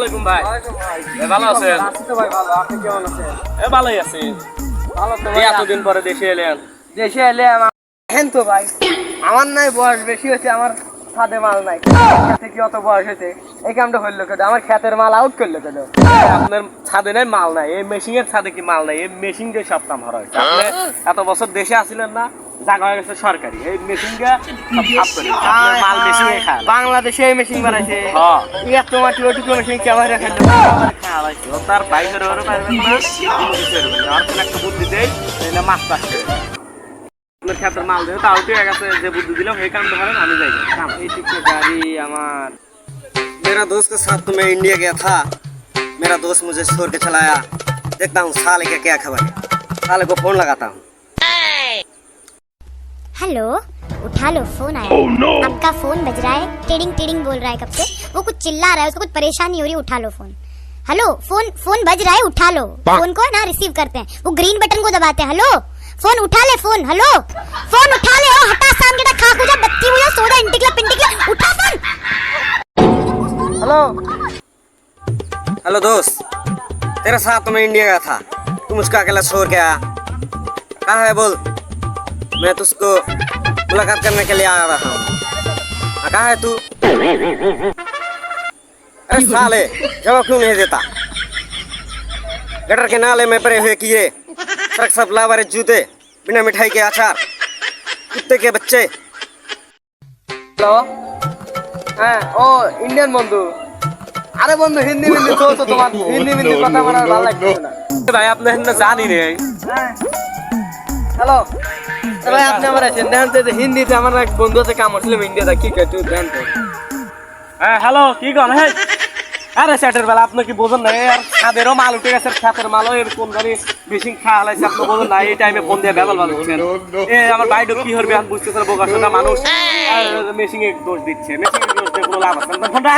আলাইকুম ভাই। ভালো আছেন? আছি তো ভাই ভালো। আপনি কেমন আছেন? ভালোই আছি। ভালো তো এই ভাই। এতদিন পরে দেশে এলেন। দেশে এলে দেখেন তো ভাই, আমার নাই বয়স বেশি হয়েছে, আমার ছাদে মাল নাই। খেতে কি অত বয়স হয়েছে? এই কামটা হইলো কেন? আমার খেতের মাল আউট করলো কেন? আপনার ছাদে নাই মাল নাই, এই মেশিন এর ছাদে কি মাল নাই? এই মেশিন দিয়ে সব কাম হরা হয়েছে। আপনি এত বছর দেশে আসিলেন না, জায়গা হয়ে গেছে সরকারি, এই মেশিন দিয়ে সব সাফ করে আপনার মাল বেশি হয়ে খায়। বাংলাদেশে এই মেশিন বানাইছে। হ্যাঁ, এত মাটি ওটুকু মেশিন কে আবার রাখেন? ও তার বাইকের ওরে পারবেন না, আর কোন একটা বুদ্ধি দেই, তাহলে মাছ চাষ করে। আপনার ক্ষেতের মাল দিয়ে তাও ঠিক আছে, যে বুদ্ধি দিলাম এই কামটা করেন, আমি যাই। এই টুকু গাড়ি আমার। मेरा दोस्त के साथ तो मैं इंडिया गया था। मेरा दोस्त मुझे छोड़ के चला आया। देखता हूँ साले का क्या खबर है। साले को फोन लगाता हूँ। हेलो, उठा लो, फोन आया। आपका फोन बज रहा है, टिडिंग टिडिंग बोल रहा है कब से। वो कुछ चिल्ला रहा है, उसको कुछ परेशानी हो रही है, उठा लो फोन। हेलो, फोन बज रहा है, उठा लो। फोन को ना रिसीव करते हैं, वो ग्रीन बटन को दबाते हैं। हेलो, फोन उठा ले, फोन। हेलो, फोन उठा ले। ओ हटा साम के खा खुजा बत्ती हुआ सोडा इंटिकला पिंटिकला, उठा फोन। हेलो हेलो दोस्त, तेरे साथ तो मैं इंडिया गया था। तू मुझको अकेला छोड़ के आया। कहाँ है बोल? मैं तुझको मुलाकात करने के लिए आ रहा हूँ। कहाँ है तू? अरे साले, जवाब क्यों नहीं देता? गटर के नाले में पड़े हुए किए सड़क सब लावारे जूते, बिना मिठाई के अचार, कुत्ते के बच्चे। হ্যালো, হ্যাঁ, ও ইন্ডিয়ান বন্ধু। আরে বন্ধু, হিন্দি মিন্দি তো তোমার হিন্দি মিন্দি কথা আমার আর ভালো লাগছে না। ভাই আপনি না জানি রে। হ্যালো ভাই, আপনি আমার আছেন দেখেন তো, হিন্দিতে আমার এক বন্ধু আছে, কাম করছিলাম ইন্ডিয়াতে। কি কে তুই দেখেন তো। হ্যাঁ হ্যালো, কি কন? হ্যাঁ, আরে সেটের বেলা আপনি কি বোঝেন না? আর খাদেরও মাল উঠে গেছে, খাতের মালও এরকম গাড়ি মেশিন খাওয়া হলাইছে, আপনি বোঝেন না? এই টাইমে ফোন দিয়ে বেবল বানাচ্ছেন। আমার বাইডো কি করবে আমি বুঝতেছে না, বোকা শোনা মানুষ মেশিন এর দোষ দিচ্ছে। মেশিন এর দোষ দিয়ে কোনো লাভ আছে না। ফোনটা